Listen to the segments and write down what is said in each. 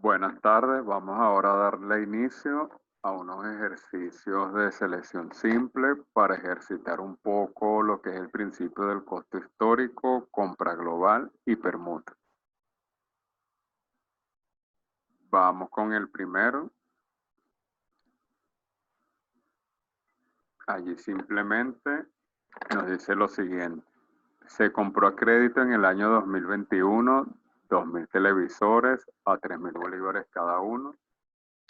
Buenas tardes, vamos ahora a darle inicio a unos ejercicios de selección simple para ejercitar un poco lo que es el principio del costo histórico, compra global y permuta. Vamos con el primero. Allí simplemente nos dice lo siguiente. Se compró a crédito en el año 2021 2.000 televisores a 3.000 bolívares cada uno.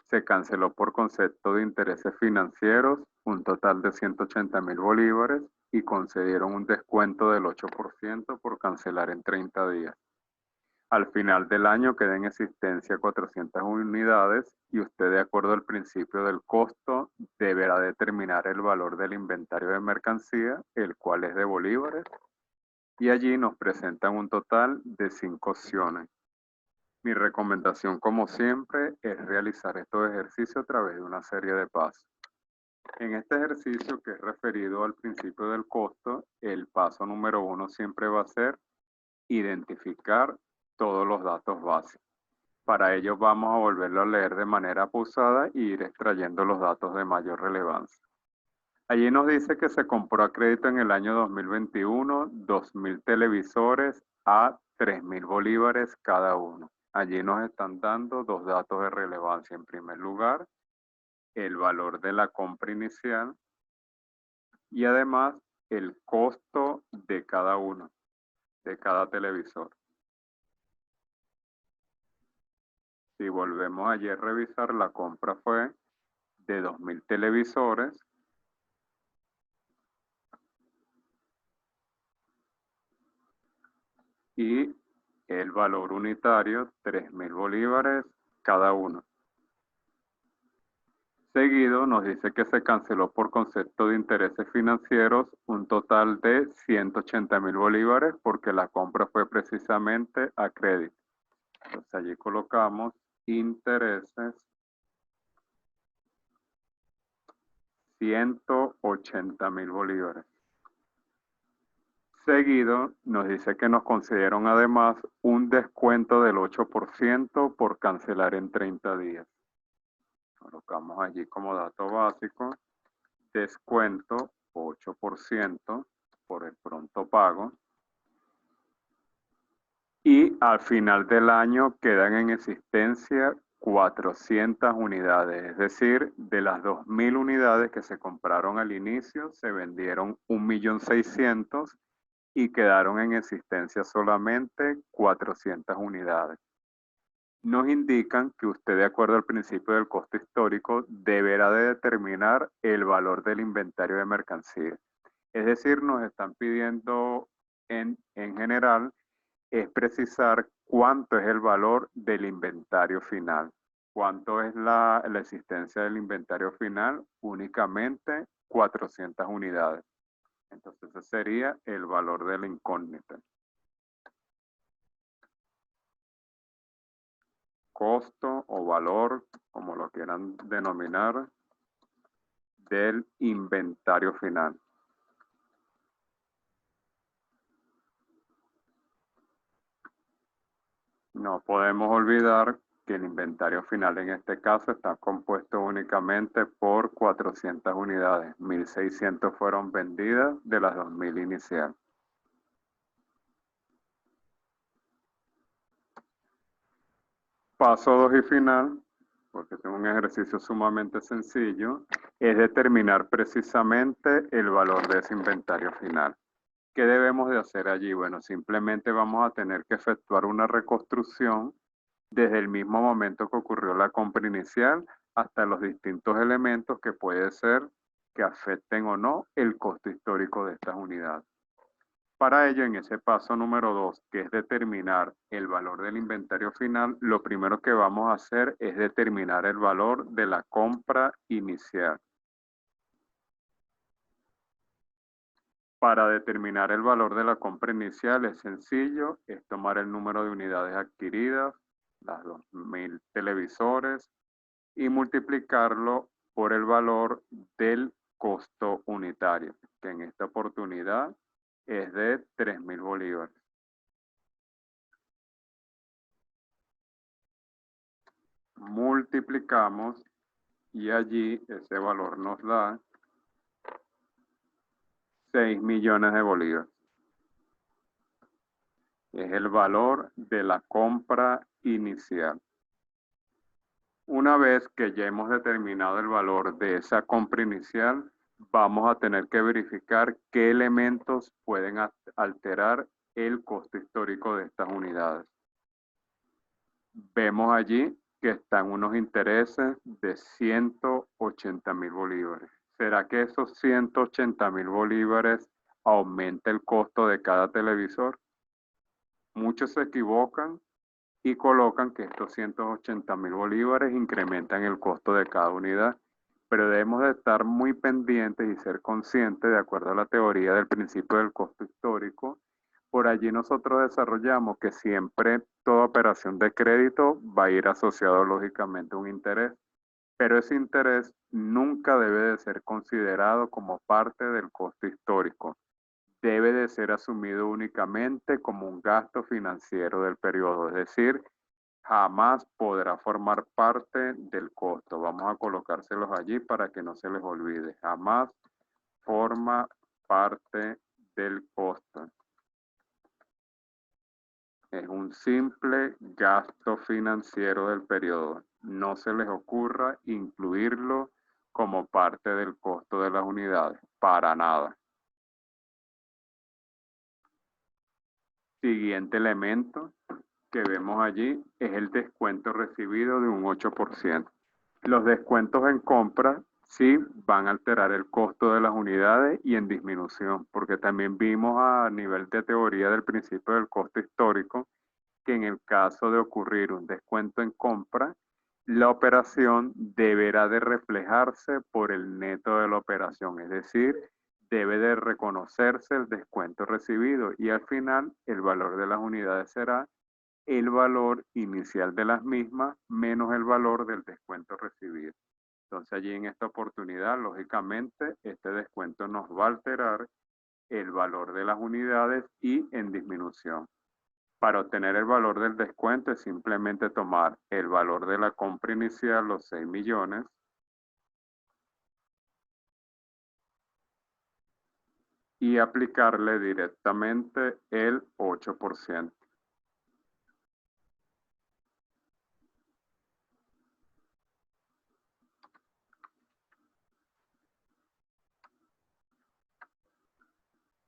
Se canceló por concepto de intereses financieros un total de 180.000 bolívares y concedieron un descuento del 8% por cancelar en 30 días. Al final del año queda en existencia 400 unidades y usted, de acuerdo al principio del costo, deberá determinar el valor del inventario de mercancía, el cual es de bolívares, y allí nos presentan un total de 5 opciones. Mi recomendación, como siempre, es realizar estos ejercicios a través de una serie de pasos. En este ejercicio, que es referido al principio del costo, el paso número 1 siempre va a ser identificar todos los datos básicos. Para ello vamos a volverlo a leer de manera pausada e ir extrayendo los datos de mayor relevancia. Allí nos dice que se compró a crédito en el año 2021 2.000 televisores a 3.000 bolívares cada uno. Allí nos están dando dos datos de relevancia. En primer lugar, el valor de la compra inicial y además el costo de cada uno, de cada televisor. Si volvemos allí a revisar, la compra fue de 2.000 televisores y el valor unitario 3.000 bolívares cada uno. Seguido nos dice que se canceló por concepto de intereses financieros un total de 180.000 bolívares porque la compra fue precisamente a crédito. Entonces allí colocamos intereses 180.000 bolívares. Seguido nos dice que nos concedieron además un descuento del 8% por cancelar en 30 días. Colocamos allí como dato básico, descuento 8% por el pronto pago. Y al final del año quedan en existencia 400 unidades, es decir, de las 2.000 unidades que se compraron al inicio, se vendieron 1.600.000 y quedaron en existencia solamente 400 unidades. Nos indican que usted, de acuerdo al principio del costo histórico, deberá de determinar el valor del inventario de mercancía. Es decir, nos están pidiendo en general es precisar cuánto es el valor del inventario final. ¿Cuánto es la existencia del inventario final? Únicamente 400 unidades. Entonces ese sería el valor de la incógnita. Costo o valor, como lo quieran denominar, del inventario final. No podemos olvidar que el inventario final en este caso está compuesto únicamente por 400 unidades. 1.600 fueron vendidas de las 2.000 inicial. Paso 2 y final, porque es un ejercicio sumamente sencillo, es determinar precisamente el valor de ese inventario final. ¿Qué debemos de hacer allí? Bueno, simplemente vamos a tener que efectuar una reconstrucción desde el mismo momento que ocurrió la compra inicial hasta los distintos elementos que puede ser que afecten o no el costo histórico de estas unidades. Para ello, en ese paso número 2, que es determinar el valor del inventario final, lo primero que vamos a hacer es determinar el valor de la compra inicial. Para determinar el valor de la compra inicial es sencillo, es tomar el número de unidades adquiridas, las 2.000 televisores, y multiplicarlo por el valor del costo unitario, que en esta oportunidad es de 3.000 bolívares. multiplicamos y allí ese valor nos da 6 millones de bolívares. Es el valor de la compra inicial. Una vez que ya hemos determinado el valor de esa compra inicial, vamos a tener que verificar qué elementos pueden alterar el costo histórico de estas unidades. Vemos allí que están unos intereses de 180.000 bolívares. ¿Será que esos 180.000 bolívares aumenta el costo de cada televisor? Muchos se equivocan y colocan que estos 180.000 bolívares incrementan el costo de cada unidad, pero debemos de estar muy pendientes y ser conscientes, de acuerdo a la teoría del principio del costo histórico. Por allí nosotros desarrollamos que siempre toda operación de crédito va a ir asociado lógicamente a un interés, pero ese interés nunca debe de ser considerado como parte del costo histórico. Debe de ser asumido únicamente como un gasto financiero del periodo, es decir, jamás podrá formar parte del costo. Vamos a colocárselos allí para que no se les olvide. Jamás forma parte del costo. Es un simple gasto financiero del periodo. No se les ocurra incluirlo como parte del costo de las unidades. Para nada. Siguiente elemento que vemos allí es el descuento recibido de un 8%. Los descuentos en compra sí van a alterar el costo de las unidades y en disminución, porque también vimos a nivel de teoría del principio del costo histórico que en el caso de ocurrir un descuento en compra, la operación deberá de reflejarse por el neto de la operación, es decir, debe de reconocerse el descuento recibido y al final el valor de las unidades será el valor inicial de las mismas menos el valor del descuento recibido. Entonces allí en esta oportunidad, lógicamente, este descuento nos va a alterar el valor de las unidades y en disminución. Para obtener el valor del descuento es simplemente tomar el valor de la compra inicial, los 6 millones, y aplicarle directamente el 8%.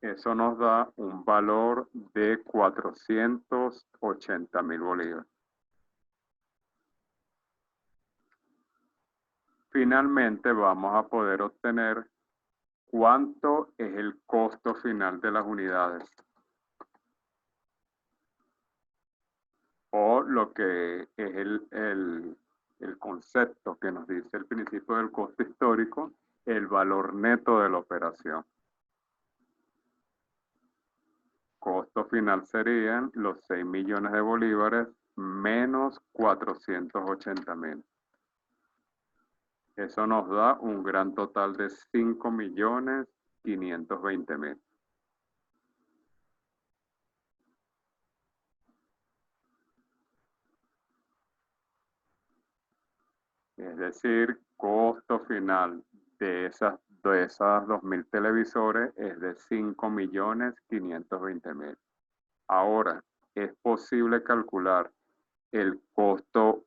Eso nos da un valor de 480.000 bolívares. Finalmente vamos a poder obtener cuánto es el costo final de las unidades. O lo que es el concepto que nos dice el principio del costo histórico, el valor neto de la operación. Costo final serían los 6 millones de bolívares menos 480.000. Eso nos da un gran total de 5.520.000. Es decir, costo final de esas 2.000 televisores es de 5.520.000. Ahora, ¿es posible calcular el costo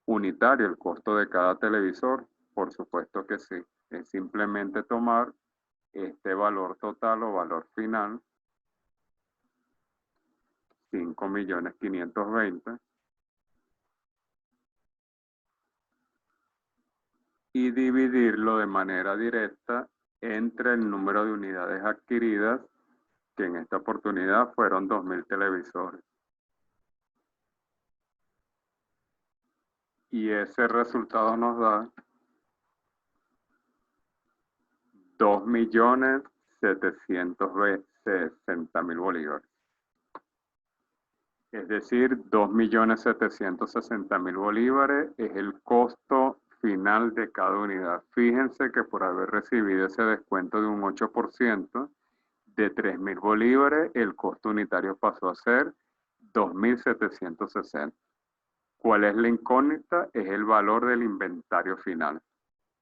unitario, el costo de cada televisor? Por supuesto que sí. Es simplemente tomar este valor total o valor final, 5.520.000, y dividirlo de manera directa entre el número de unidades adquiridas, que en esta oportunidad fueron 2.000 televisores. Y ese resultado nos da 2.760.000 bolívares. Es decir, 2.760.000 bolívares es el costo final de cada unidad. Fíjense que por haber recibido ese descuento de un 8%, de 3.000 bolívares, el costo unitario pasó a ser 2.760. ¿Cuál es la incógnita? Es el valor del inventario final.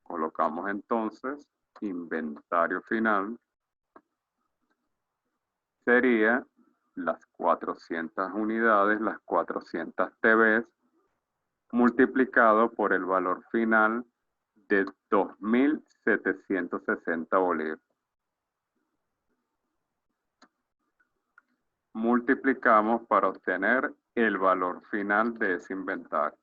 Colocamos entonces inventario final. Sería las 400 unidades, las 400 TVs, multiplicado por el valor final de 2.760 bolívares. Multiplicamos para obtener el valor final de ese inventario.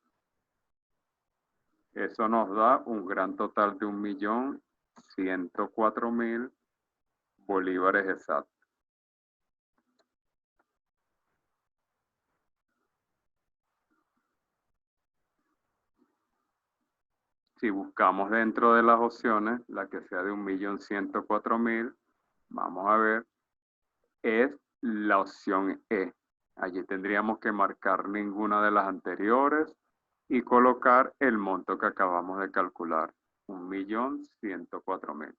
Eso nos da un gran total de 1.104.000 bolívares exactos. Si buscamos dentro de las opciones, la que sea de 1.104.000, vamos a ver, es la opción E. Allí tendríamos que marcar ninguna de las anteriores y colocar el monto que acabamos de calcular, 1.104.000.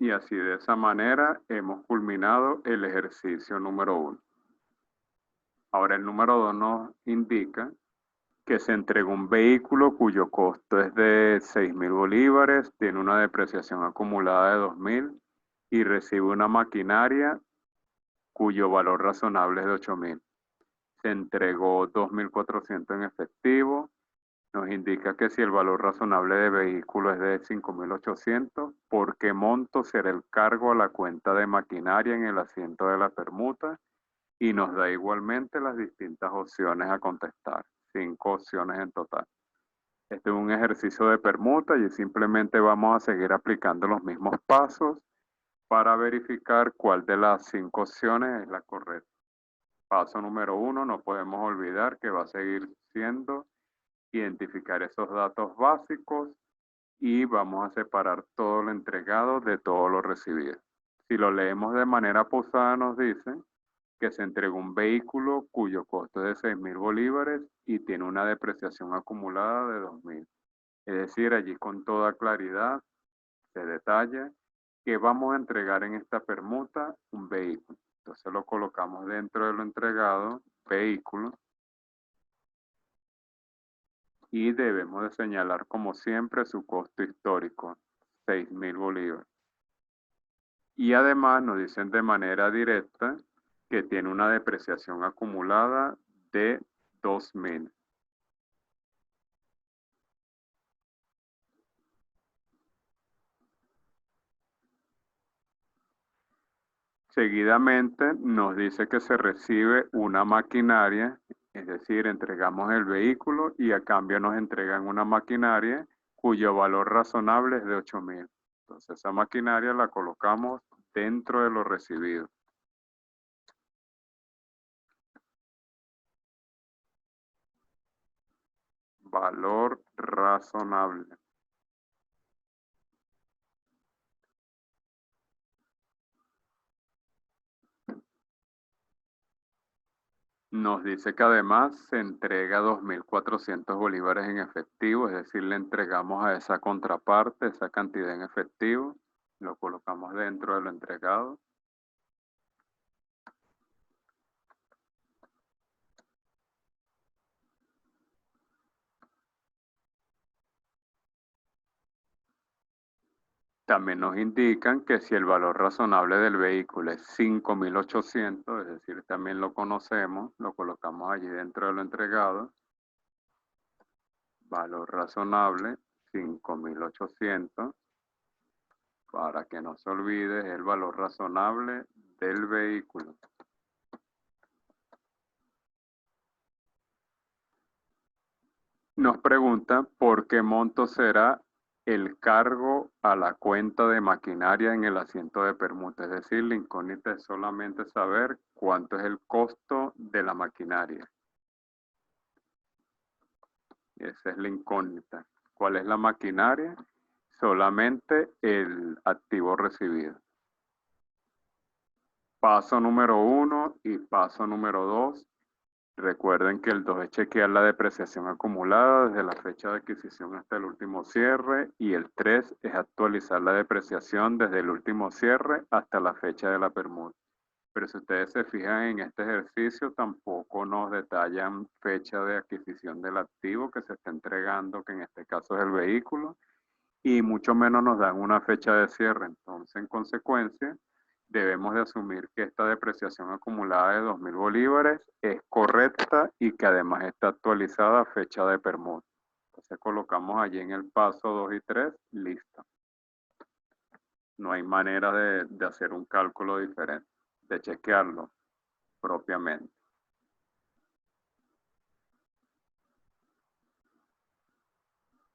Y así de esa manera hemos culminado el ejercicio número 1. Ahora el número 2 nos indica que se entregó un vehículo cuyo costo es de 6.000 bolívares, tiene una depreciación acumulada de 2.000 y recibe una maquinaria cuyo valor razonable es de 8.000. Se entregó 2.400 en efectivo. Nos indica que si el valor razonable de vehículo es de 5.800, ¿por qué monto será el cargo a la cuenta de maquinaria en el asiento de la permuta? Y nos da igualmente las distintas opciones a contestar, 5 opciones en total. Este es un ejercicio de permuta y simplemente vamos a seguir aplicando los mismos pasos para verificar cuál de las 5 opciones es la correcta. Paso número 1, no podemos olvidar que va a seguir siendo identificar esos datos básicos y vamos a separar todo lo entregado de todo lo recibido. Si lo leemos de manera pausada nos dice que se entregó un vehículo cuyo costo es de 6.000 bolívares y tiene una depreciación acumulada de 2.000. Es decir, allí con toda claridad se detalla que vamos a entregar en esta permuta un vehículo. Entonces lo colocamos dentro de lo entregado, vehículo, y debemos de señalar como siempre su costo histórico, 6.000 bolívares. Y además nos dicen de manera directa que tiene una depreciación acumulada de 2.000. Seguidamente nos dice que se recibe una maquinaria, es decir, entregamos el vehículo y a cambio nos entregan una maquinaria cuyo valor razonable es de 8.000. Entonces esa maquinaria la colocamos dentro de lo recibido. Valor razonable. Nos dice que además se entrega 2.400 bolívares en efectivo, es decir, le entregamos a esa contraparte esa cantidad en efectivo, lo colocamos dentro de lo entregado. También nos indican que si el valor razonable del vehículo es 5.800, es decir, también lo conocemos, lo colocamos allí dentro de lo entregado. Valor razonable, 5.800. Para que no se olvide, es el valor razonable del vehículo. Nos pregunta por qué monto será el cargo a la cuenta de maquinaria en el asiento de permuta. Es decir, la incógnita es solamente saber cuánto es el costo de la maquinaria. Esa es la incógnita. ¿Cuál es la maquinaria? Solamente el activo recibido. Paso número 1 y paso número 2. Recuerden que el 2 es chequear la depreciación acumulada desde la fecha de adquisición hasta el último cierre y el 3 es actualizar la depreciación desde el último cierre hasta la fecha de la permuta. Pero si ustedes se fijan en este ejercicio, tampoco nos detallan fecha de adquisición del activo que se está entregando, que en este caso es el vehículo, y mucho menos nos dan una fecha de cierre. Entonces, en consecuencia, debemos de asumir que esta depreciación acumulada de 2.000 bolívares es correcta y que además está actualizada a fecha de permuta. Entonces colocamos allí en el paso 2 y 3, listo. No hay manera de hacer un cálculo diferente, de chequearlo propiamente.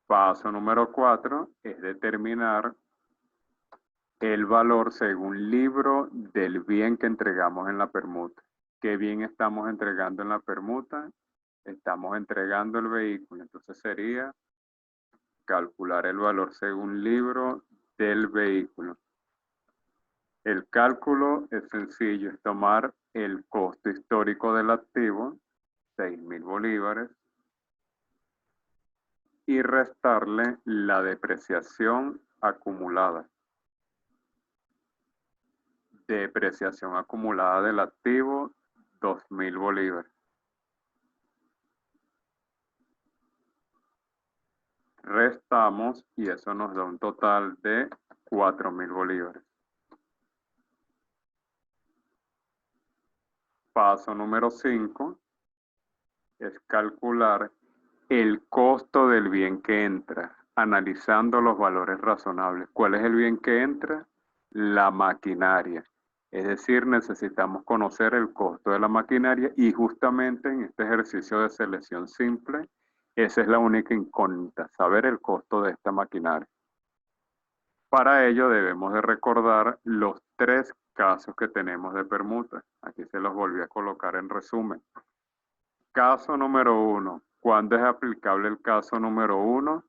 Paso número 4 es determinar el valor según libro del bien que entregamos en la permuta. ¿Qué bien estamos entregando en la permuta? Estamos entregando el vehículo. Entonces sería calcular el valor según libro del vehículo. El cálculo es sencillo, es tomar el costo histórico del activo, 6.000 bolívares, y restarle la depreciación acumulada. Depreciación acumulada del activo, 2.000 bolívares. Restamos y eso nos da un total de 4.000 bolívares. Paso número 5 es calcular el costo del bien que entra, analizando los valores razonables. ¿Cuál es el bien que entra? La maquinaria. Es decir, necesitamos conocer el costo de la maquinaria y justamente en este ejercicio de selección simple, esa es la única incógnita, saber el costo de esta maquinaria. Para ello debemos de recordar los 3 casos que tenemos de permuta. Aquí se los volví a colocar en resumen. Caso número 1. ¿Cuándo es aplicable el caso número 1?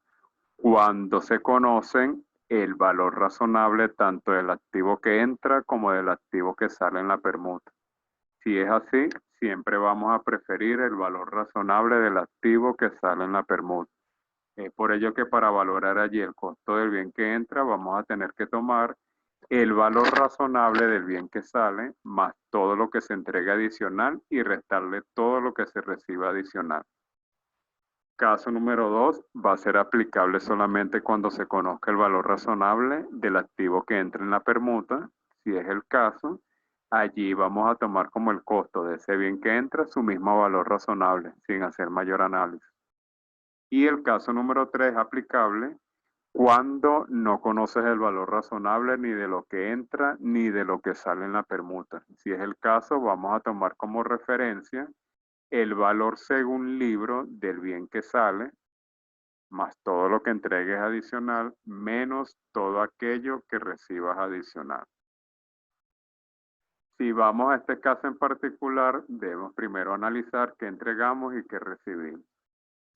Cuando se conocen el valor razonable tanto del activo que entra como del activo que sale en la permuta. Si es así, siempre vamos a preferir el valor razonable del activo que sale en la permuta. Es por ello que para valorar allí el costo del bien que entra, vamos a tener que tomar el valor razonable del bien que sale, más todo lo que se entrega adicional y restarle todo lo que se reciba adicional. Caso número 2 va a ser aplicable solamente cuando se conozca el valor razonable del activo que entra en la permuta. Si es el caso, allí vamos a tomar como el costo de ese bien que entra su mismo valor razonable, sin hacer mayor análisis. Y el caso número 3 es aplicable cuando no conoces el valor razonable ni de lo que entra ni de lo que sale en la permuta. Si es el caso, vamos a tomar como referencia el valor según libro del bien que sale, más todo lo que entregues adicional, menos todo aquello que recibas adicional. Si vamos a este caso en particular, debemos primero analizar qué entregamos y qué recibimos.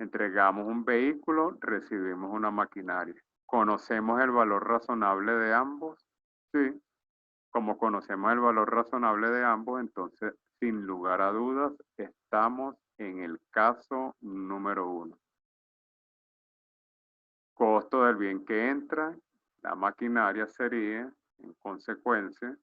Entregamos un vehículo, recibimos una maquinaria. ¿Conocemos el valor razonable de ambos? Sí. Como conocemos el valor razonable de ambos, entonces, sin lugar a dudas, estamos en el caso número 1. Costo del bien que entra, la maquinaria sería, en consecuencia,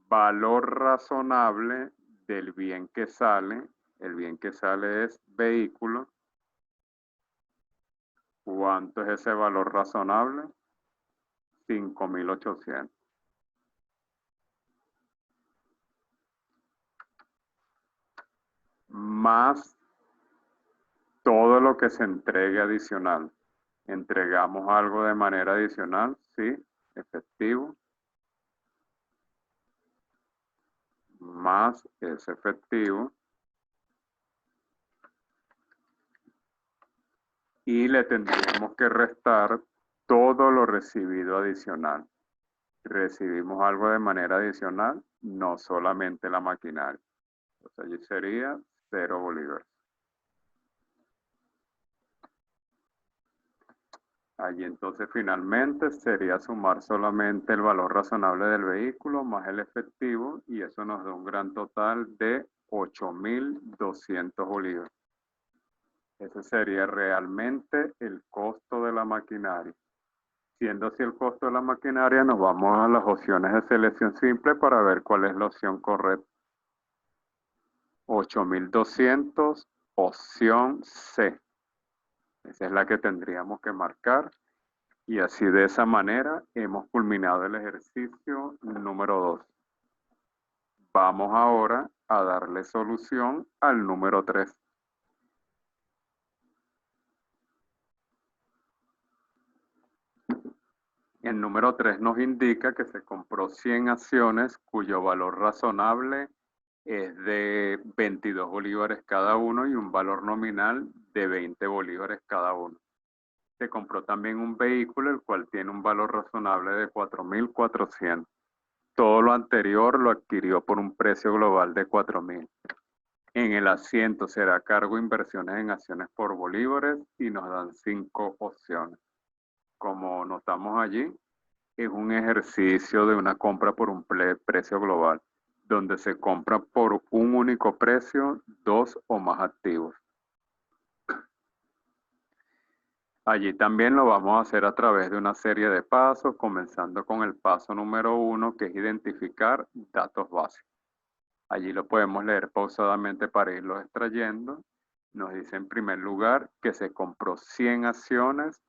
valor razonable del bien que sale. El bien que sale es vehículo. ¿Cuánto es ese valor razonable? 5.800. Más todo lo que se entregue adicional. ¿Entregamos algo de manera adicional? Sí, efectivo. Más ese efectivo. Y le tendríamos que restar todo lo recibido adicional. Recibimos algo de manera adicional, no solamente la maquinaria. Entonces allí sería 0 bolívares. Allí entonces finalmente sería sumar solamente el valor razonable del vehículo más el efectivo y eso nos da un gran total de 8.200 bolívares. Ese sería realmente el costo de la maquinaria. Siendo así el costo de la maquinaria, nos vamos a las opciones de selección simple para ver cuál es la opción correcta. 8.200, opción C. Esa es la que tendríamos que marcar. Y así de esa manera hemos culminado el ejercicio número 2. Vamos ahora a darle solución al número 3. El número 3 nos indica que se compró 100 acciones cuyo valor razonable es de 22 bolívares cada uno y un valor nominal de 20 bolívares cada uno. Se compró también un vehículo el cual tiene un valor razonable de 4.400. Todo lo anterior lo adquirió por un precio global de 4.000. En el asiento será cargo inversiones en acciones por bolívares y nos dan 5 opciones. Como notamos allí, es un ejercicio de una compra por un precio global, donde se compra por un único precio 2 o más activos. Allí también lo vamos a hacer a través de una serie de pasos, comenzando con el paso número 1, que es identificar datos básicos. Allí lo podemos leer pausadamente para irlos extrayendo. Nos dice en primer lugar que se compró 100 acciones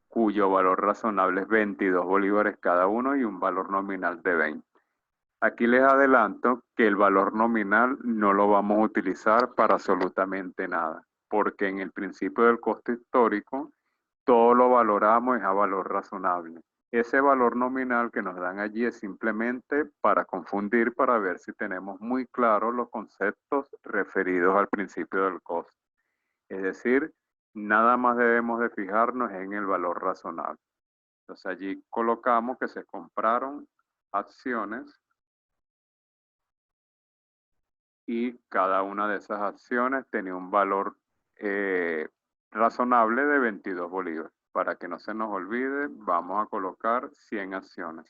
cuyo valor razonable es 22 bolívares cada uno y un valor nominal de 20. Aquí les adelanto que el valor nominal no lo vamos a utilizar para absolutamente nada, porque en el principio del costo histórico todo lo valoramos a valor razonable. Ese valor nominal que nos dan allí es simplemente para confundir, para ver si tenemos muy claros los conceptos referidos al principio del costo. Es decir, nada más debemos de fijarnos en el valor razonable. Entonces allí colocamos que se compraron acciones y cada una de esas acciones tenía un valor razonable de 22 bolívares. Para que no se nos olvide, vamos a colocar 100 acciones.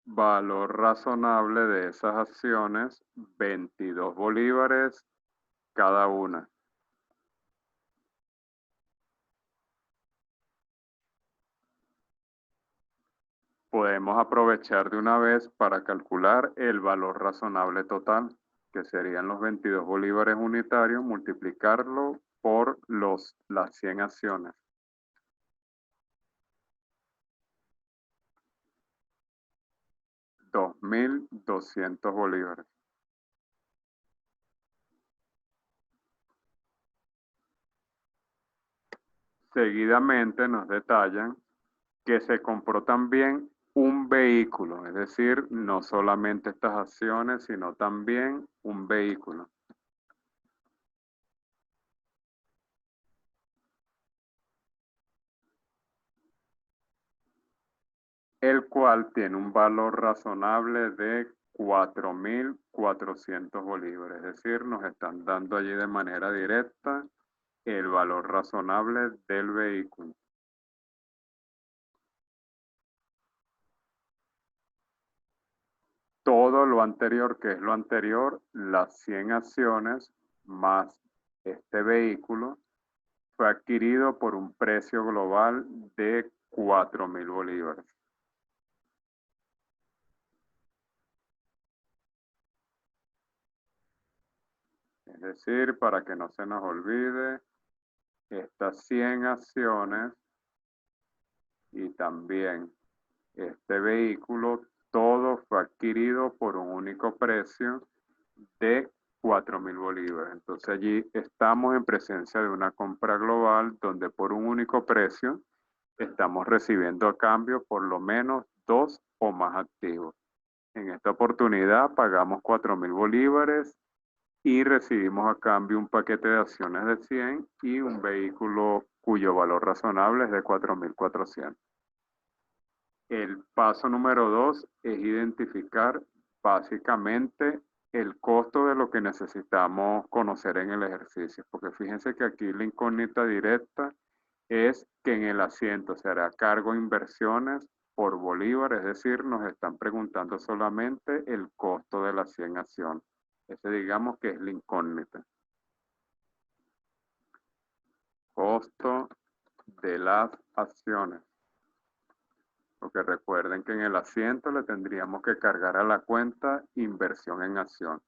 Valor razonable de esas acciones, 22 bolívares cada una. Podemos aprovechar de una vez para calcular el valor razonable total, que serían los 22 bolívares unitarios, multiplicarlo por las 100 acciones. 2.200 bolívares. Seguidamente nos detallan que se compró también un vehículo, es decir, no solamente estas acciones, sino también un vehículo. El cual tiene un valor razonable de 4.400 bolívares, es decir, nos están dando allí de manera directa el valor razonable del vehículo. Todo lo anterior, que es lo anterior, las 100 acciones más este vehículo, fue adquirido por un precio global de 4.000 bolívares. Es decir, para que no se nos olvide, estas 100 acciones y también este vehículo, todo fue adquirido por un único precio de 4.000 bolívares. Entonces allí estamos en presencia de una compra global donde por un único precio estamos recibiendo a cambio por lo menos 2 o más activos. En esta oportunidad pagamos 4.000 bolívares y recibimos a cambio un paquete de acciones de 100 y un vehículo cuyo valor razonable es de 4.400. El paso número 2 es identificar básicamente el costo de lo que necesitamos conocer en el ejercicio, porque fíjense que aquí la incógnita directa es que en el asiento se hará cargo inversiones por bolívar, es decir, nos están preguntando solamente el costo de las 100 acciones. Ese digamos que es la incógnita. Costo de las acciones. Porque recuerden que en el asiento le tendríamos que cargar a la cuenta inversión en acción.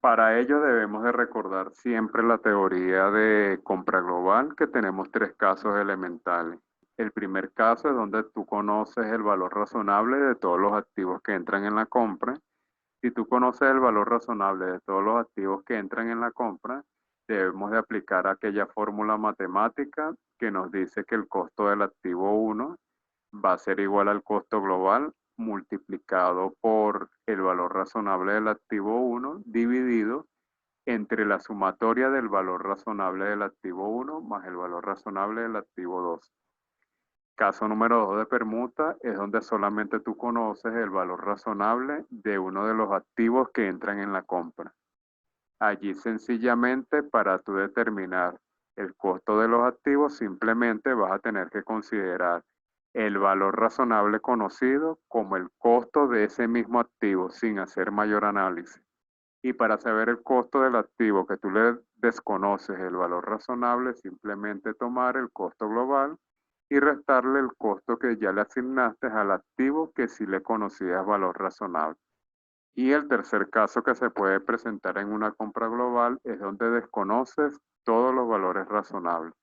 Para ello debemos de recordar siempre la teoría de compra global, que tenemos tres casos elementales. El primer caso es donde tú conoces el valor razonable de todos los activos que entran en la compra. Si tú conoces el valor razonable de todos los activos que entran en la compra, debemos de aplicar aquella fórmula matemática que nos dice que el costo del activo 1 va a ser igual al costo global multiplicado por el valor razonable del activo 1 dividido entre la sumatoria del valor razonable del activo 1 más el valor razonable del activo 2. Caso número 2 de permuta es donde solamente tú conoces el valor razonable de uno de los activos que entran en la compra. Allí sencillamente para tú determinar el costo de los activos simplemente vas a tener que considerar el valor razonable conocido como el costo de ese mismo activo sin hacer mayor análisis. Y para saber el costo del activo que tú le desconoces el valor razonable, simplemente tomar el costo global y restarle el costo que ya le asignaste al activo que sí le conocías valor razonable. Y el tercer caso que se puede presentar en una compra global es donde desconoces todos los valores razonables.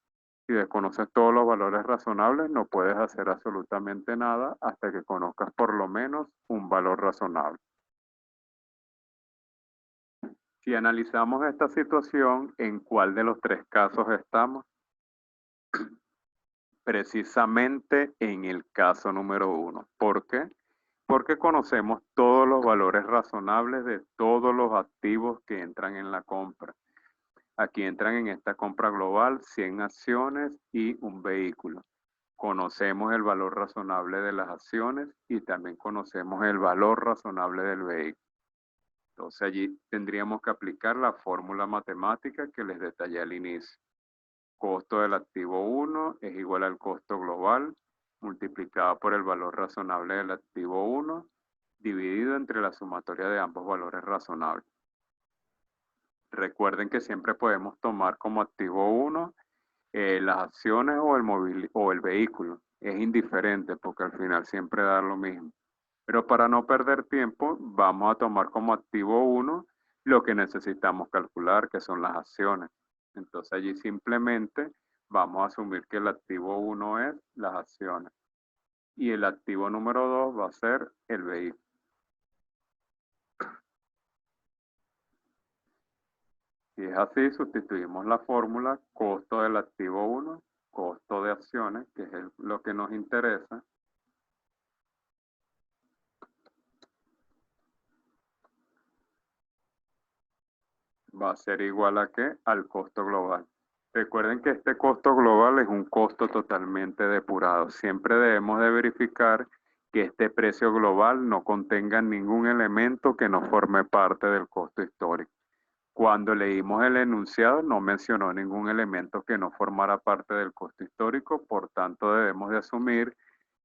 Si desconoces todos los valores razonables, no puedes hacer absolutamente nada hasta que conozcas por lo menos un valor razonable. Si analizamos esta situación, ¿en cuál de los tres casos estamos? Precisamente en el caso número 1. ¿Por qué? Porque conocemos todos los valores razonables de todos los activos que entran en la compra. Aquí entran en esta compra global 100 acciones y un vehículo. Conocemos el valor razonable de las acciones y también conocemos el valor razonable del vehículo. Entonces allí tendríamos que aplicar la fórmula matemática que les detallé al inicio. Costo del activo 1 es igual al costo global multiplicado por el valor razonable del activo 1 dividido entre la sumatoria de ambos valores razonables. Recuerden que siempre podemos tomar como activo 1 las acciones o el vehículo. Es indiferente porque al final siempre da lo mismo. Pero para no perder tiempo, vamos a tomar como activo 1 lo que necesitamos calcular, que son las acciones. Entonces allí simplemente vamos a asumir que el activo 1 es las acciones. Y el activo número 2 va a ser el vehículo. Si es así, sustituimos la fórmula costo del activo 1, costo de acciones, que es lo que nos interesa. Va a ser igual a ¿qué? Al costo global. Recuerden que este costo global es un costo totalmente depurado. Siempre debemos de verificar que este precio global no contenga ningún elemento que no forme parte del costo histórico. Cuando leímos el enunciado no mencionó ningún elemento que no formara parte del costo histórico, por tanto debemos de asumir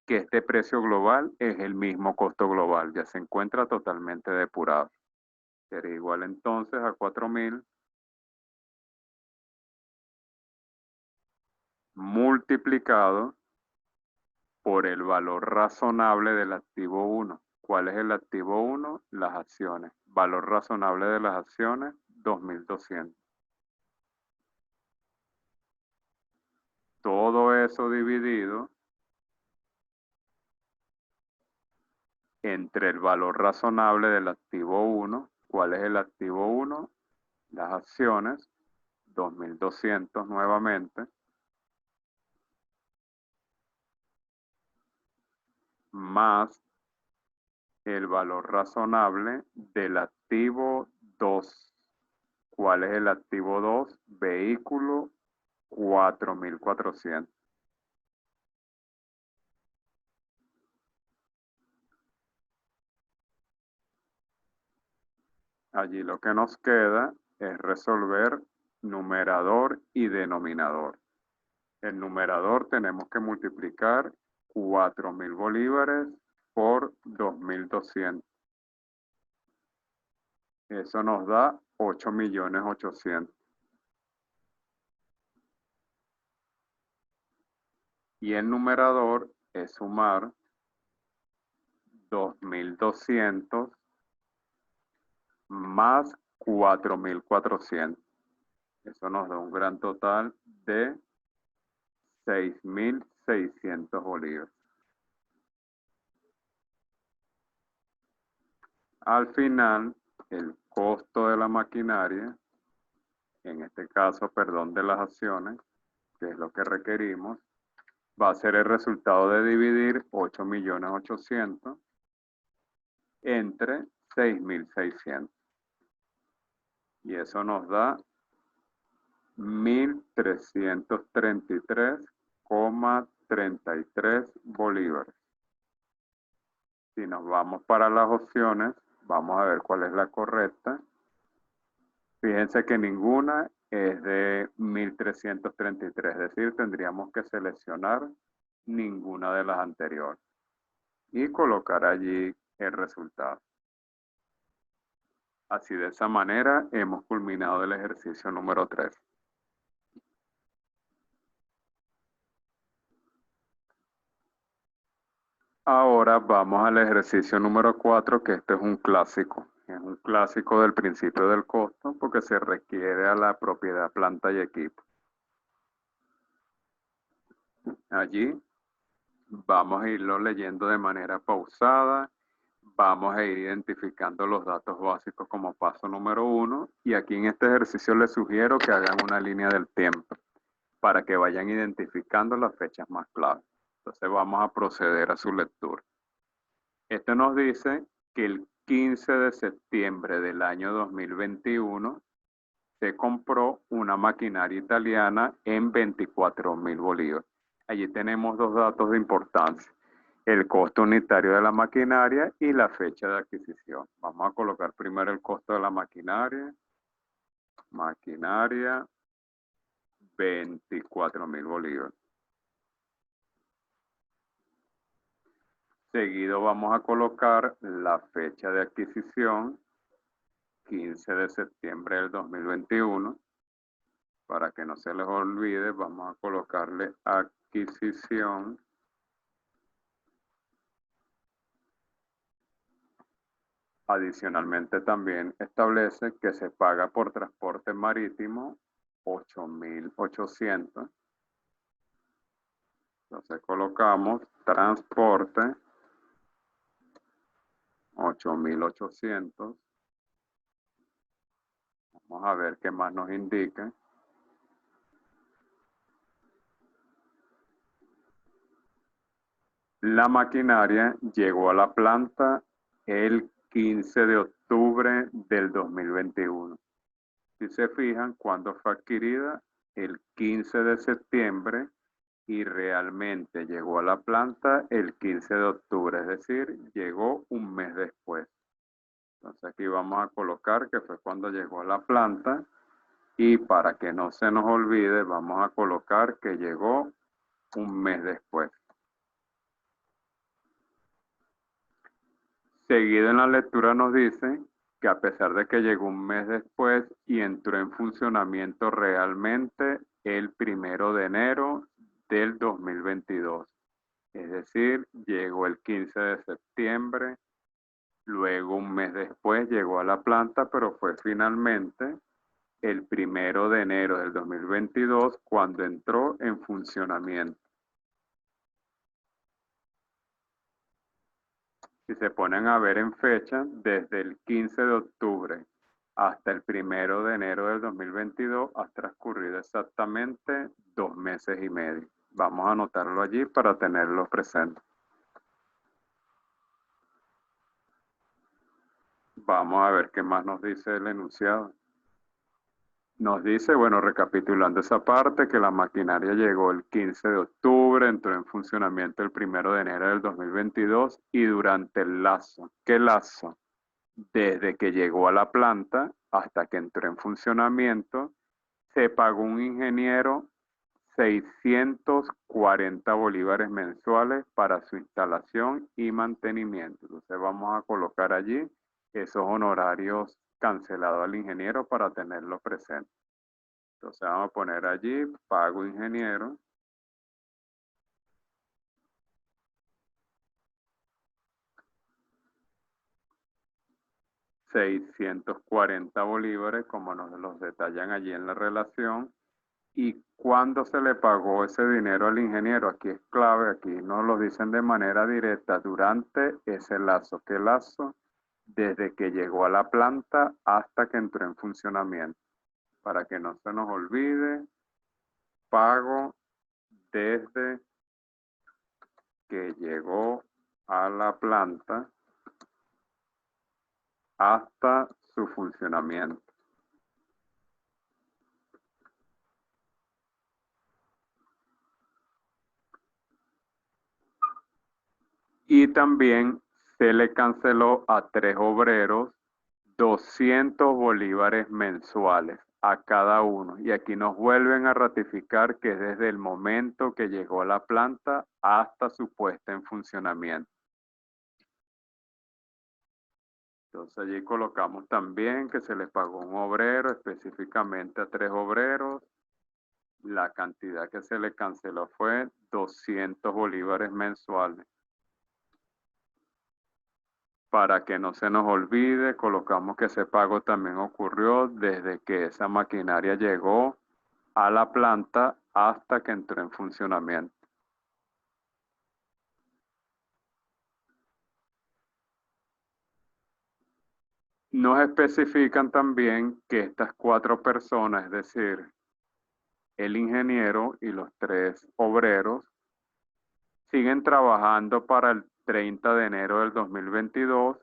que este precio global es el mismo costo global, ya se encuentra totalmente depurado. Sería igual entonces a 4.000 multiplicado por el valor razonable del activo 1. ¿Cuál es el activo 1? Las acciones. Valor razonable de las acciones, 2.200. Todo eso dividido entre el valor razonable del activo 1. ¿Cuál es el activo 1? Las acciones, 2.200 nuevamente, más el valor razonable del activo 2. ¿Cuál es el activo 2? Vehículo, 4.400. Allí lo que nos queda es resolver numerador y denominador. El numerador tenemos que multiplicar 4.000 bolívares por 2.200. Eso nos da 8.800.000. Y el numerador es sumar 2.200 más 4.400. Eso nos da un gran total de 6.600 bolívares. Al final, el costo de la maquinaria, en este caso, perdón, de las acciones, que es lo que requerimos, va a ser el resultado de dividir 8.800.000 entre 6.600. Y eso nos da 1.333,33 bolívares. Si nos vamos para las opciones, vamos a ver cuál es la correcta. Fíjense que ninguna es de 1.333, es decir, tendríamos que seleccionar ninguna de las anteriores y colocar allí el resultado. Así, de esa manera hemos culminado el ejercicio número 3. Ahora vamos al ejercicio número 4, que este es un clásico. Es un clásico del principio del costo porque se requiere a la propiedad planta y equipo. Allí vamos a irlo leyendo de manera pausada. Vamos a ir identificando los datos básicos como paso número 1. Y aquí en este ejercicio les sugiero que hagan una línea del tiempo para que vayan identificando las fechas más claves. Entonces vamos a proceder a su lectura. Esto nos dice que el 15 de septiembre del año 2021 se compró una maquinaria italiana en 24.000 bolívares. Allí tenemos dos datos de importancia: el costo unitario de la maquinaria y la fecha de adquisición. Vamos a colocar primero el costo de la maquinaria. Maquinaria, 24.000 bolívares. Seguido vamos a colocar la fecha de adquisición, 15 de septiembre del 2021. Para que no se les olvide, vamos a colocarle adquisición. Adicionalmente también establece que se paga por transporte marítimo 8.800. Entonces colocamos transporte 8.800. Vamos a ver qué más nos indica. La maquinaria llegó a la planta el 15 de octubre del 2021. Si se fijan, cuando fue adquirida, el 15 de septiembre, y realmente llegó a la planta el 15 de octubre, es decir, llegó un mes después. Entonces aquí vamos a colocar que fue cuando llegó a la planta, y para que no se nos olvide, vamos a colocar que llegó un mes después. Seguido en la lectura nos dice que a pesar de que llegó un mes después y entró en funcionamiento realmente el 1 de enero del 2022. Es decir, llegó el 15 de septiembre, luego un mes después llegó a la planta, pero fue finalmente el 1 de enero del 2022 cuando entró en funcionamiento. Si se ponen a ver en fecha, desde el 15 de octubre hasta el 1 de enero del 2022 ha transcurrido exactamente 2 meses y medio. Vamos a anotarlo allí para tenerlo presente. Vamos a ver qué más nos dice el enunciado. Nos dice, bueno, recapitulando esa parte, que la maquinaria llegó el 15 de octubre, entró en funcionamiento el 1 de enero del 2022 y durante el lazo. ¿Qué lazo? desde que llegó a la planta hasta que entró en funcionamiento, se pagó un ingeniero 640 bolívares mensuales para su instalación y mantenimiento. Entonces vamos a colocar allí esos honorarios cancelados al ingeniero para tenerlo presente. Entonces vamos a poner allí pago ingeniero. $640 como nos los detallan allí en la relación. ¿Y cuándo se le pagó ese dinero al ingeniero? Aquí es clave, aquí nos lo dicen de manera directa, durante ese lazo. ¿Qué lazo? Desde que llegó a la planta hasta que entró en funcionamiento. Para que no se nos olvide, pago desde que llegó a la planta hasta su funcionamiento. Y también se le canceló a 3 obreros 200 bolívares mensuales a cada uno. Y aquí nos vuelven a ratificar que desde el momento que llegó a la planta hasta su puesta en funcionamiento. Entonces allí colocamos también que se les pagó un obrero, específicamente a 3 obreros. La cantidad que se le canceló fue 200 bolívares mensuales. Para que no se nos olvide, colocamos que ese pago también ocurrió desde que esa maquinaria llegó a la planta hasta que entró en funcionamiento. Nos especifican también que estas 4 personas, es decir, el ingeniero y los 3 obreros, siguen trabajando para el 30 de enero del 2022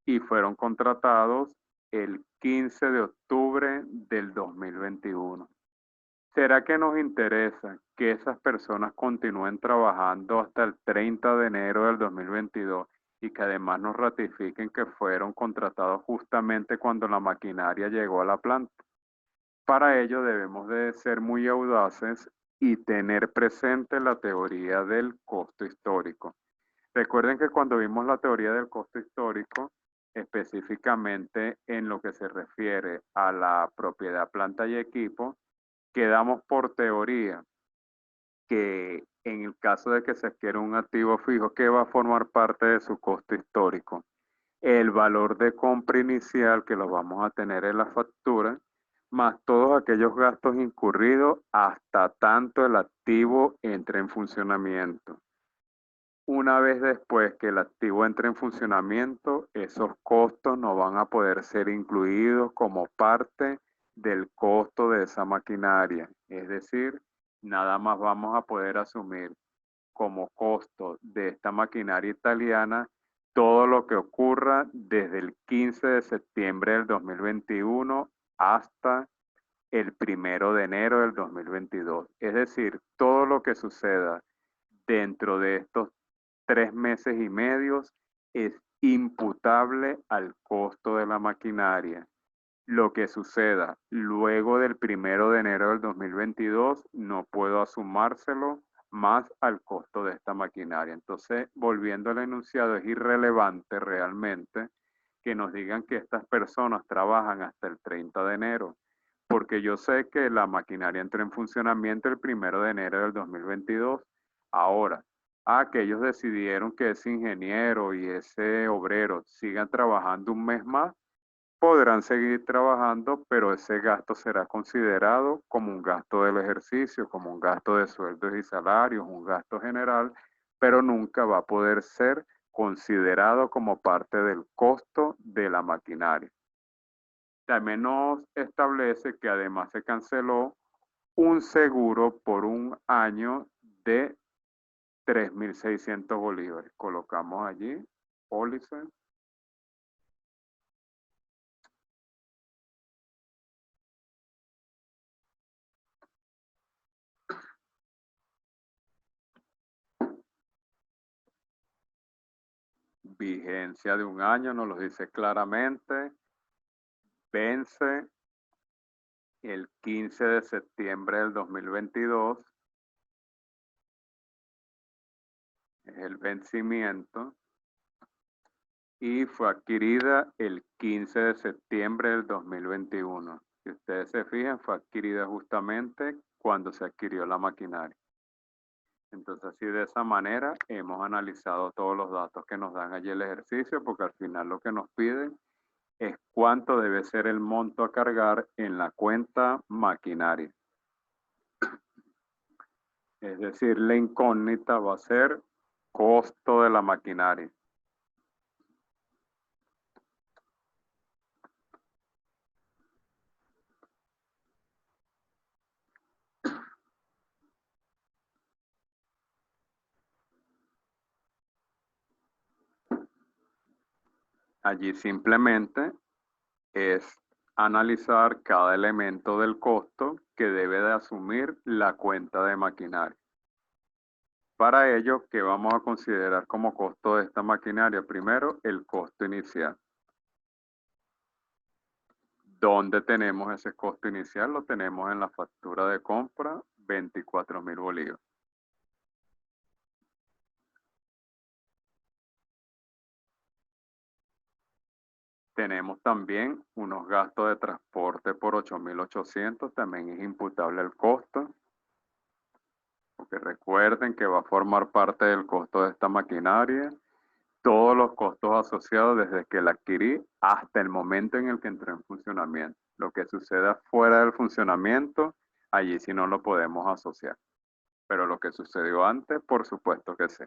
y fueron contratados el 15 de octubre del 2021. ¿Será que nos interesa que esas personas continúen trabajando hasta el 30 de enero del 2022 y que además nos ratifiquen que fueron contratados justamente cuando la maquinaria llegó a la planta? Para ello debemos de ser muy audaces y tener presente la teoría del costo histórico. Recuerden que cuando vimos la teoría del costo histórico, específicamente en lo que se refiere a la propiedad, planta y equipo, quedamos por teoría que en el caso de que se adquiera un activo fijo, ¿qué va a formar parte de su costo histórico? El valor de compra inicial que lo vamos a tener en la factura, más todos aquellos gastos incurridos hasta tanto el activo entre en funcionamiento. Una vez después que el activo entre en funcionamiento, esos costos no van a poder ser incluidos como parte del costo de esa maquinaria. Es decir, nada más vamos a poder asumir como costo de esta maquinaria italiana todo lo que ocurra desde el 15 de septiembre del 2021 hasta el 1 de enero del 2022. Es decir, todo lo que suceda dentro de estos 3 meses y medio es imputable al costo de la maquinaria. Lo que suceda luego del 1 de enero del 2022 no puedo asumárselo más al costo de esta maquinaria. Entonces, volviendo al enunciado, es irrelevante realmente que nos digan que estas personas trabajan hasta el 30 de enero, porque yo sé que la maquinaria entra en funcionamiento el 1 de enero del 2022. Ahora, que ellos decidieron que ese ingeniero y ese obrero sigan trabajando un mes más, podrán seguir trabajando, pero ese gasto será considerado como un gasto del ejercicio, como un gasto de sueldos y salarios, un gasto general, pero nunca va a poder ser considerado como parte del costo de la maquinaria. También nos establece que además se canceló un seguro por un año de 3.600 bolívares. Colocamos allí, póliza. Vigencia de un año, nos lo dice claramente. Vence el 15 de septiembre del 2022. Es el vencimiento. Y fue adquirida el 15 de septiembre del 2021. Si ustedes se fijan, fue adquirida justamente cuando se adquirió la maquinaria. Entonces, así de esa manera hemos analizado todos los datos que nos dan allí el ejercicio, porque al final lo que nos piden es cuánto debe ser el monto a cargar en la cuenta maquinaria. Es decir, la incógnita va a ser costo de la maquinaria. Allí simplemente es analizar cada elemento del costo que debe de asumir la cuenta de maquinaria. Para ello, ¿qué vamos a considerar como costo de esta maquinaria? Primero, el costo inicial. ¿Dónde tenemos ese costo inicial? Lo tenemos en la factura de compra, 24.000 bolívares. Tenemos también unos gastos de transporte por 8.800, también es imputable el costo, porque recuerden que va a formar parte del costo de esta maquinaria, todos los costos asociados desde que la adquirí hasta el momento en el que entró en funcionamiento. Lo que suceda fuera del funcionamiento, allí sí no lo podemos asociar, pero lo que sucedió antes, por supuesto que sí.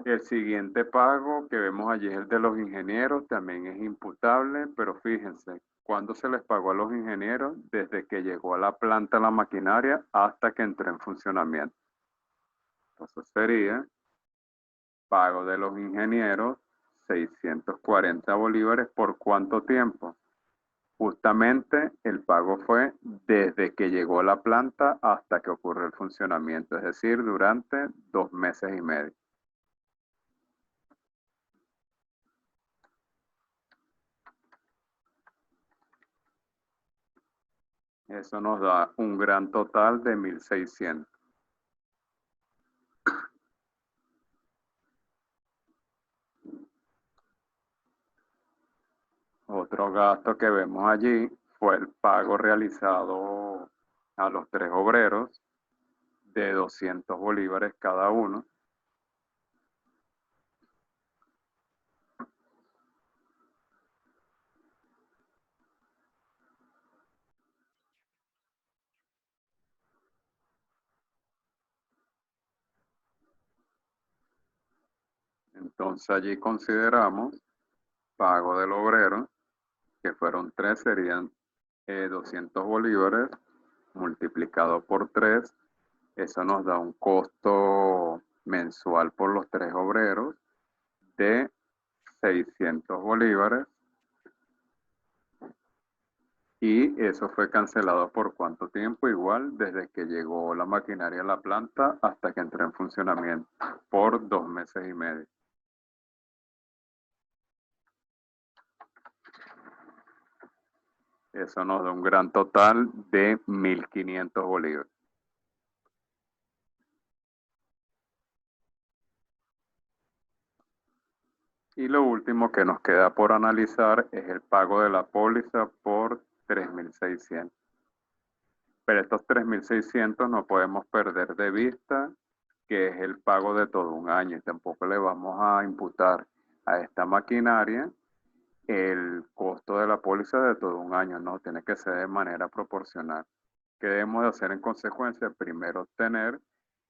El siguiente pago que vemos allí es el de los ingenieros, también es imputable, pero fíjense, ¿cuándo se les pagó a los ingenieros? Desde que llegó a la planta la maquinaria hasta que entró en funcionamiento. Entonces sería pago de los ingenieros, 640 bolívares, ¿por cuánto tiempo? Justamente el pago fue desde que llegó a la planta hasta que ocurrió el funcionamiento, es decir, durante 2 meses y medio. Eso nos da un gran total de 1.600. Otro gasto que vemos allí fue el pago realizado a los 3 obreros de 200 bolívares cada uno. Entonces allí consideramos pago del obrero, que fueron 3, serían 200 bolívares multiplicado por 3. Eso nos da un costo mensual por los 3 obreros de 600 bolívares. Y eso fue cancelado por cuánto tiempo, igual desde que llegó la maquinaria a la planta hasta que entró en funcionamiento, por 2 meses y medio. Eso nos da un gran total de 1.500 bolívares. Y lo último que nos queda por analizar es el pago de la póliza por 3.600. Pero estos 3.600 no podemos perder de vista que es el pago de todo un año y tampoco le vamos a imputar a esta maquinaria el costo de la póliza de todo un año, no, tiene que ser de manera proporcional. ¿Qué debemos de hacer en consecuencia? Primero obtener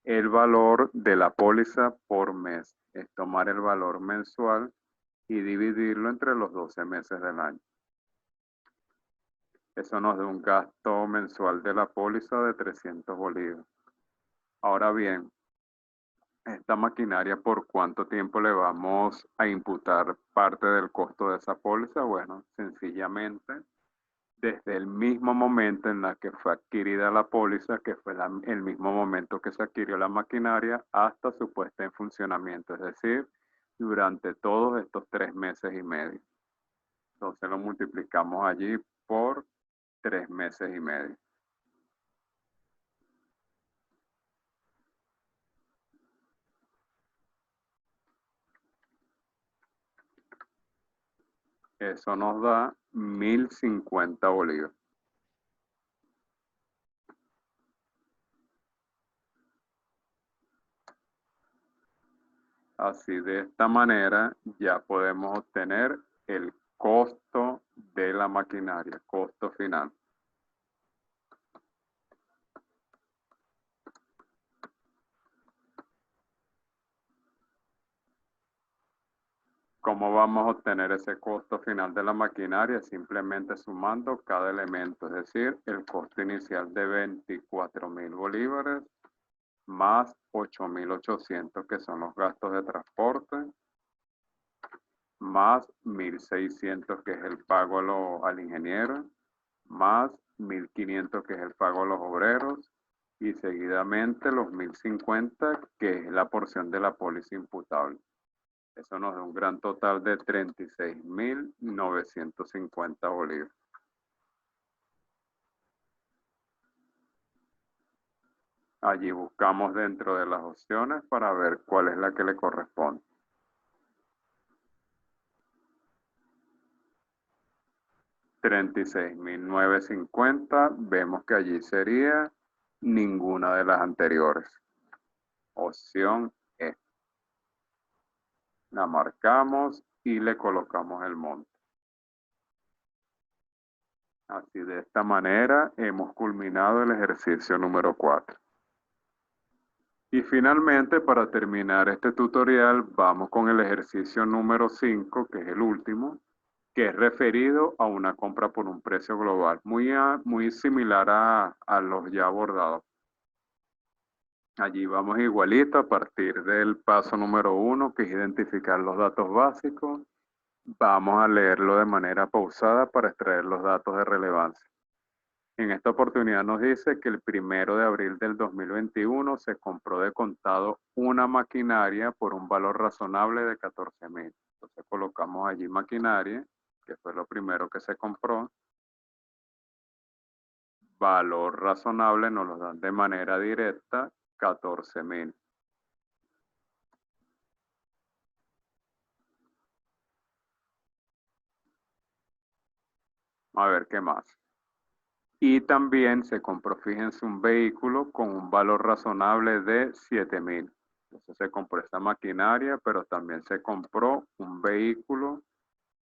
el valor de la póliza por mes, es tomar el valor mensual y dividirlo entre los 12 meses del año. Eso nos da un gasto mensual de la póliza de 300 bolívares. Ahora bien, esta maquinaria, ¿por cuánto tiempo le vamos a imputar parte del costo de esa póliza? Bueno, sencillamente, desde el mismo momento en el que fue adquirida la póliza, que fue el mismo momento que se adquirió la maquinaria, hasta su puesta en funcionamiento, es decir, durante todos estos 3 meses y medio. Entonces lo multiplicamos allí por 3 meses y medio. Eso nos da 1050 bolívares. Así de esta manera ya podemos obtener el costo de la maquinaria, costo final. ¿Cómo vamos a obtener ese costo final de la maquinaria? Simplemente sumando cada elemento, es decir, el costo inicial de 24.000 bolívares más 8.800 que son los gastos de transporte, más 1.600 que es el pago al ingeniero, más 1.500 que es el pago a los obreros y seguidamente los 1.050 que es la porción de la póliza imputable. Eso nos da un gran total de 36.950 bolívares. Allí buscamos dentro de las opciones para ver cuál es la que le corresponde. $36.950, vemos que allí sería ninguna de las anteriores. Opción E. La marcamos y le colocamos el monto. Así de esta manera hemos culminado el ejercicio número 4. Y finalmente, para terminar este tutorial, vamos con el ejercicio número 5, que es el último, que es referido a una compra por un precio global, muy similar a los ya abordados. Allí vamos igualito a partir del paso número 1, que es identificar los datos básicos. Vamos a leerlo de manera pausada para extraer los datos de relevancia. En esta oportunidad nos dice que el 1 de abril del 2021 se compró de contado una maquinaria por un valor razonable de 14.000. Entonces colocamos allí maquinaria, que fue lo primero que se compró. Valor razonable nos lo dan de manera directa, 14.000. A ver qué más. Y también se compró, fíjense, un vehículo con un valor razonable de 7.000. Entonces se compró esta maquinaria, pero también se compró un vehículo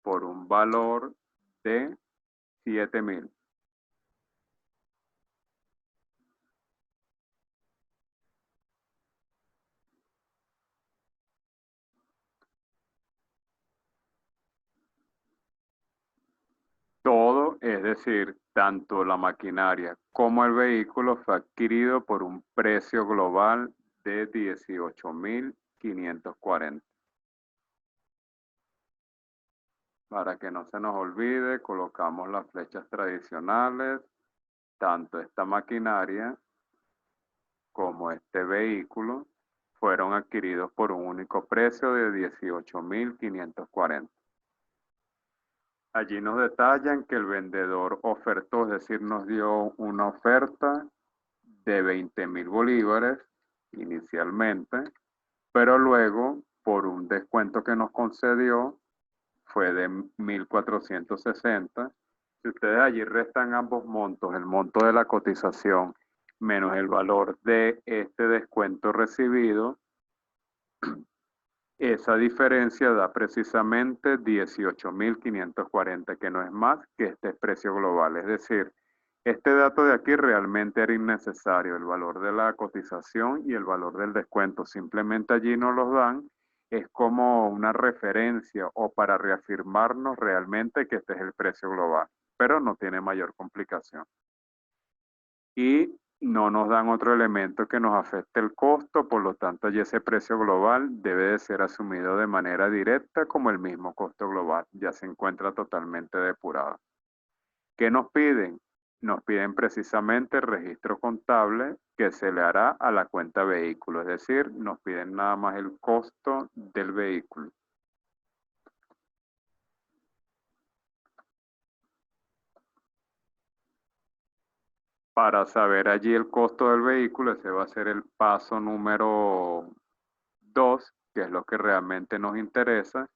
por un valor de 7.000. Todo, es decir, tanto la maquinaria como el vehículo fue adquirido por un precio global de 18.540. Para que no se nos olvide, colocamos las flechas tradicionales, tanto esta maquinaria como este vehículo fueron adquiridos por un único precio de 18.540. Allí nos detallan que el vendedor ofertó, es decir, nos dio una oferta de 20.000 bolívares inicialmente, pero luego, por un descuento que nos concedió, fue de 1.460. Si ustedes allí restan ambos montos, el monto de la cotización menos el valor de este descuento recibido, esa diferencia da precisamente 18.540, que no es más que este precio global. Es decir, este dato de aquí realmente era innecesario, el valor de la cotización y el valor del descuento. Simplemente allí nos los dan, es como una referencia o para reafirmarnos realmente que este es el precio global, pero no tiene mayor complicación. Y no nos dan otro elemento que nos afecte el costo, por lo tanto, ya ese precio global debe de ser asumido de manera directa como el mismo costo global, ya se encuentra totalmente depurado. ¿Qué nos piden? Nos piden precisamente el registro contable que se le hará a la cuenta vehículo, es decir, nos piden nada más el costo del vehículo. Para saber allí el costo del vehículo, ese va a ser el paso número 2, que es lo que realmente nos interesa.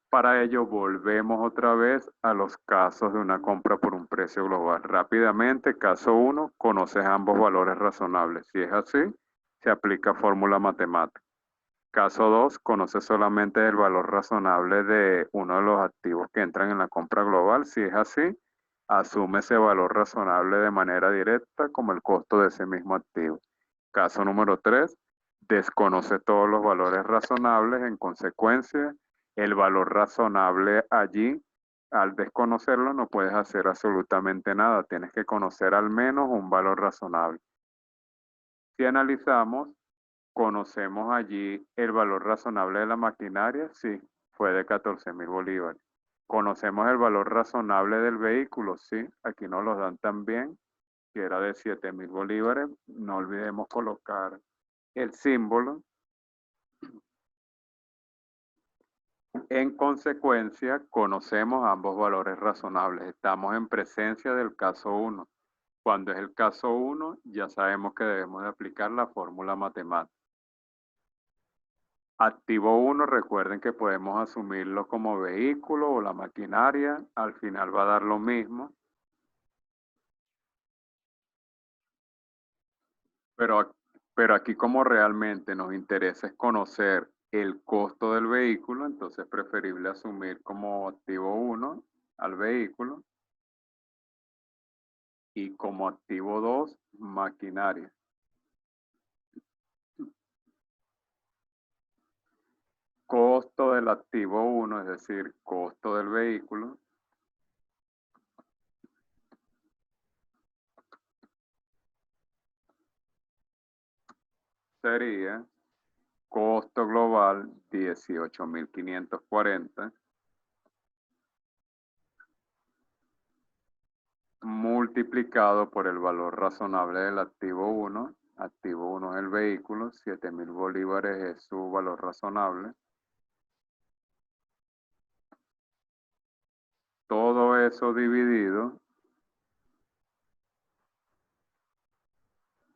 Para ello, volvemos otra vez a los casos de una compra por un precio global. Rápidamente, caso 1, conoces ambos valores razonables. Si es así, se aplica fórmula matemática. Caso 2, conoces solamente el valor razonable de uno de los activos que entran en la compra global. Si es así, asume ese valor razonable de manera directa como el costo de ese mismo activo. Caso número 3, desconoce todos los valores razonables. En consecuencia, el valor razonable allí, al desconocerlo, no puedes hacer absolutamente nada. Tienes que conocer al menos un valor razonable. Si analizamos, ¿conocemos allí el valor razonable de la maquinaria? Sí, fue de 14.000 bolívares. ¿Conocemos el valor razonable del vehículo? Sí, aquí nos lo dan también, que era de 7.000 bolívares. No olvidemos colocar el símbolo. En consecuencia, conocemos ambos valores razonables. Estamos en presencia del caso 1. Cuando es el caso 1, ya sabemos que debemos de aplicar la fórmula matemática. Activo 1, recuerden que podemos asumirlo como vehículo o la maquinaria, al final va a dar lo mismo. Pero aquí como realmente nos interesa es conocer el costo del vehículo, entonces es preferible asumir como activo 1 al vehículo y como activo 2 maquinaria. Costo del activo 1, es decir, costo del vehículo, sería costo global 18.540 multiplicado por el valor razonable del activo 1. Activo 1 es el vehículo, 7.000 bolívares es su valor razonable. Todo eso dividido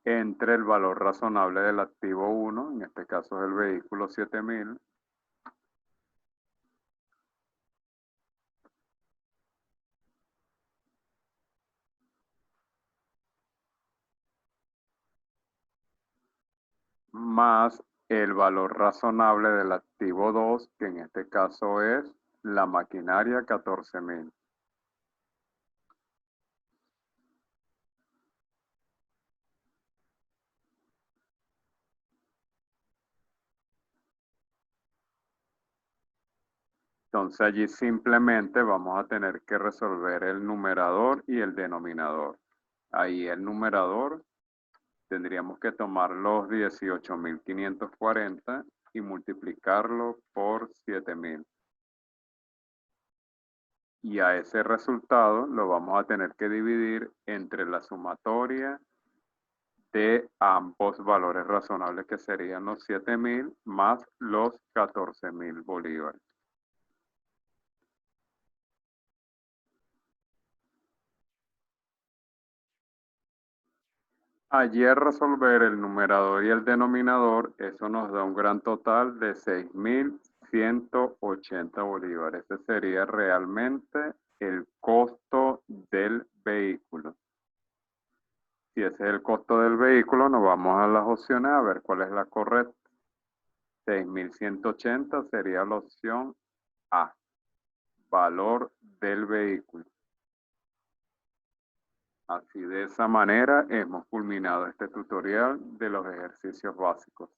entre el valor razonable del activo 1, en este caso es el vehículo 7.000, más el valor razonable del activo 2, que en este caso es la maquinaria 14.000. Entonces allí simplemente vamos a tener que resolver el numerador y el denominador. Ahí el numerador tendríamos que tomar los 18.540 y multiplicarlo por 7.000. Y a ese resultado lo vamos a tener que dividir entre la sumatoria de ambos valores razonables, que serían los 7.000 más los 14.000 bolívares. Allí al resolver el numerador y el denominador, eso nos da un gran total de 6.180 bolívares. Ese sería realmente el costo del vehículo. Si ese es el costo del vehículo, nos vamos a las opciones a ver cuál es la correcta. 6.180 sería la opción A, valor del vehículo. Así de esa manera hemos culminado este tutorial de los ejercicios básicos.